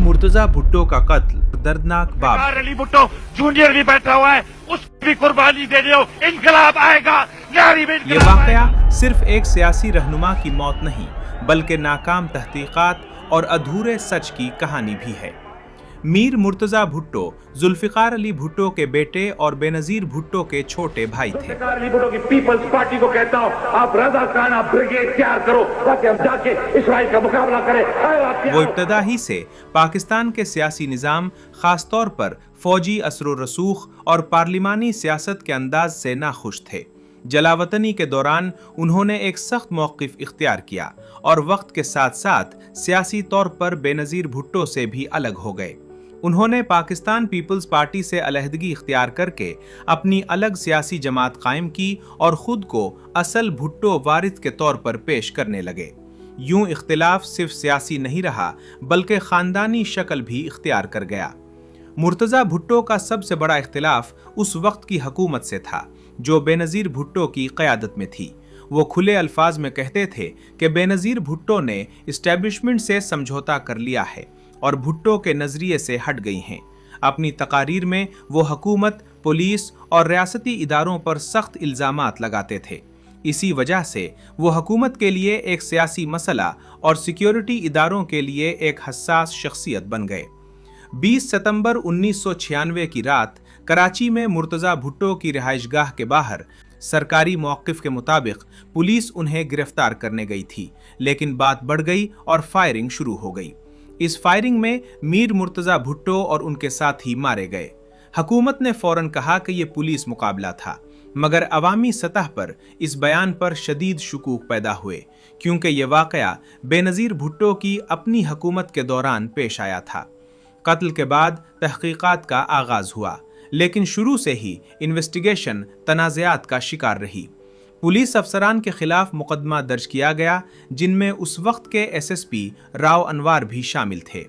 मुर्तजा भुट्टो का कत्ल दर्दनाक बाब। अली भुट्टो जूनियर भी बैठा हुआ है, उसकी भी कुर्बानी दे दो, इनकलाब आएगा, न्यारी में ये इनकलाब आएगा। वाकया सिर्फ एक सियासी रहनुमा की मौत नहीं बल्कि नाकाम तहकीकात और अधूरे सच की कहानी भी है। मीर मुर्तजा भुट्टो जुल्फिकार अली भुट्टो के बेटे और बेनजीर भुट्टो के छोटे भाई थे। अली भुट्टो की पीपल्स पार्टी को कहता हूँ, आप रजा खाना ब्रिगेड तैयार करो ताकि हम जाके इसराइल का मुकाबला करें। वो इब्तदा ही से पाकिस्तान के सियासी निज़ाम, खासतौर पर फौजी असर रसूख और पार्लिमानी सियासत के अंदाज से नाखुश थे। जलावतनी के दौरान उन्होंने एक सख्त मौक़िफ़ इख्तियार किया और वक्त के साथ साथ सियासी तौर पर बेनज़ीर भुट्टो से भी अलग हो गए। उन्होंने पाकिस्तान पीपल्स पार्टी से अलहदगी इख्तियार करके अपनी अलग सियासी जमात कायम की और ख़ुद को असल भुट्टो वारिस के तौर पर पेश करने लगे। यूं इख्तिलाफ सिर्फ सियासी नहीं रहा बल्कि ख़ानदानी शक्ल भी इख्तियार कर गया। मुर्तज़ा भुट्टो का सबसे बड़ा इख्तिलाफ उस वक्त की हुकूमत से था जो बेनज़ीर भुट्टो की क़यादत में थी। वो खुले अल्फाज में कहते थे कि बेनज़ीर भुट्टो ने इस्टेब्लिशमेंट से समझौता कर लिया है और भुट्टो के नज़रिए से हट गई हैं। अपनी तकारीर में वो हुकूमत, पुलिस और रियासती इदारों पर सख्त इल्ज़ामात लगाते थे। इसी वजह से वो हुकूमत के लिए एक सियासी मसला और सिक्योरिटी इदारों के लिए एक हसास शख्सियत बन गए। 20 सितंबर 1996 की रात कराची में मुर्तज़ा भुट्टो की रिहाइशगाह के बाहर सरकारी मौक़िफ़ के मुताबिक पुलिस उन्हें गिरफ्तार करने गई थी, लेकिन बात बढ़ गई और फायरिंग शुरू हो गई। इस फायरिंग में मीर मुर्तज़ा भुट्टो और उनके साथी मारे गए। हुकूमत ने फौरन कहा कि यह पुलिस मुकाबला था, मगर अवामी सतह पर इस बयान पर शदीद शुकूक पैदा हुए क्योंकि यह वाक़या बेनज़ीर भुट्टो की अपनी हुकूमत के दौरान पेश आया था। कत्ल के बाद तहकीकात का आगाज़ हुआ, लेकिन शुरू से ही इन्वेस्टिगेशन तनाज़ात का शिकार रही। पुलिस अफसरान के खिलाफ मुकदमा दर्ज किया गया, जिनमें उस वक्त के एसएसपी राव अनवार भी शामिल थे।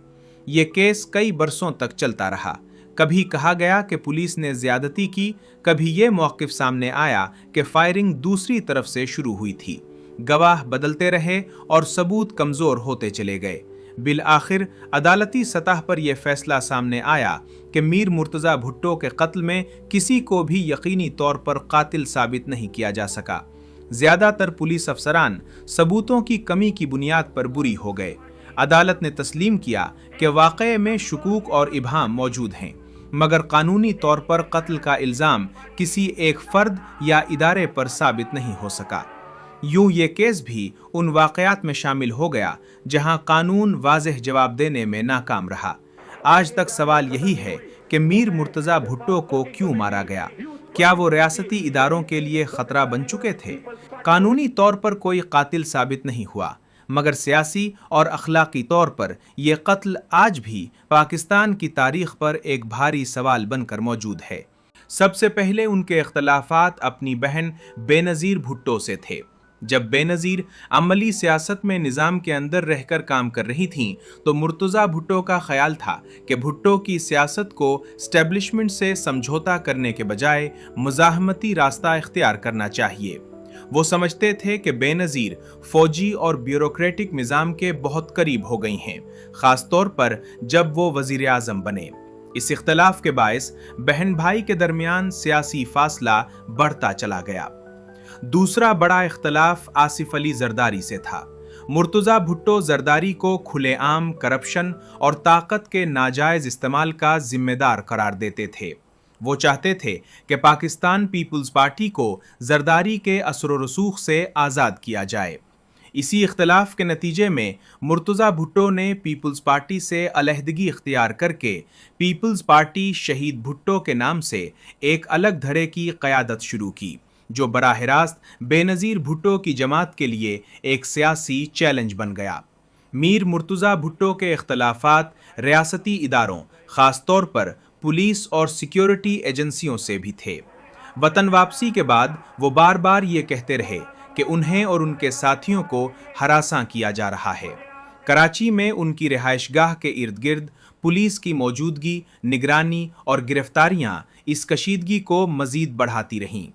ये केस कई बरसों तक चलता रहा। कभी कहा गया कि पुलिस ने ज़्यादती की, कभी ये मौक़िफ़ सामने आया कि फायरिंग दूसरी तरफ से शुरू हुई थी। गवाह बदलते रहे और सबूत कमज़ोर होते चले गए। बिल आखिर अदालती सतह पर यह फैसला सामने आया कि मीर मुर्तज़ा भुट्टो के कत्ल में किसी को भी यकीनी तौर पर कातिल साबित नहीं किया जा सका। ज़्यादातर पुलिस अफसरान सबूतों की कमी की बुनियाद पर बुरी हो गए। अदालत ने तस्लीम किया कि वाक़ये में शुकूक और इबहाम मौजूद हैं, मगर कानूनी तौर पर कत्ल का इल्ज़ाम किसी एक फ़र्द या इदारे पर साबित नहीं हो सका। यूं ये केस भी उन वाक़यात में शामिल हो गया जहां कानून वाज़ेह जवाब देने में नाकाम रहा। आज तक सवाल यही है कि मीर मुर्तज़ा भुट्टो को क्यों मारा गया? क्या वो रियासती इदारों के लिए ख़तरा बन चुके थे? कानूनी तौर पर कोई कातिल साबित नहीं हुआ, मगर सियासी और अखलाकी तौर पर यह कत्ल आज भी पाकिस्तान की तारीख़ पर एक भारी सवाल बनकर मौजूद है। सबसे पहले उनके इख्तलाफात अपनी बहन बेनज़ीर भुट्टो से थे। जब बेनज़ीर अमली सियासत में निज़ाम के अंदर रहकर काम कर रही थीं, तो मुर्तज़ा भुट्टो का ख्याल था कि भुट्टो की सियासत को इस्टेब्लिशमेंट से समझौता करने के बजाय मुज़ाहमती रास्ता इख्तियार करना चाहिए। वो समझते थे कि बेनज़ीर फ़ौजी और ब्यूरोक्रेटिक निज़ाम के बहुत करीब हो गई हैं, ख़ास तौर पर जब वो वज़ीर आज़म बने। इस इख्तलाफ के बायस बहन भाई के दरमियान सियासी फासला बढ़ता चला गया। दूसरा बड़ा इख्तलाफ आसिफ अली जरदारी से था। मुर्तज़ा भुट्टो जरदारी को खुलेआम करप्शन और ताकत के नाजायज़ इस्तेमाल का जिम्मेदार करार देते थे। वो चाहते थे कि पाकिस्तान पीपल्स पार्टी को जरदारी के असर रसूख से आज़ाद किया जाए। इसी इख्तलाफ के नतीजे में मुर्तज़ा भुट्टो ने पीपल्स पार्टी से अलहदगी इख्तियार करके पीपल्स पार्टी शहीद भुट्टो के नाम से एक अलग धड़े की क़यादत शुरू की, जो बराह रास्त बेनज़ीर भुट्टो की जमात के लिए एक सियासी चैलेंज बन गया। मीर मुर्तज़ा भुट्टो के इख्तलाफात रियासती इदारों, ख़ास तौर पर पुलिस और सिक्योरिटी एजेंसियों से भी थे। वतन वापसी के बाद वो बार बार ये कहते रहे कि उन्हें और उनके साथियों को हरासा किया जा रहा है। कराची में उनकी रिहाइशगाह के इर्द गिर्द पुलिस की मौजूदगी, निगरानी और गिरफ्तारियां इस कशीदगी को मज़ीद बढ़ाती रहीं।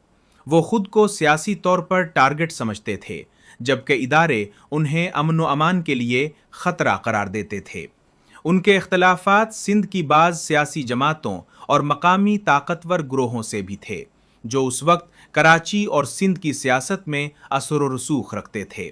वो खुद को सियासी तौर पर टारगेट समझते थे, जबकि इदारे उन्हें अमन व अमान के लिए ख़तरा करार देते थे। ان کے اختلافات سندھ کی بعض سیاسی جماعتوں اور مقامی طاقتور گروہوں سے بھی تھے جو اس وقت کراچی اور سندھ کی سیاست میں اثر و رسوخ رکھتے تھے۔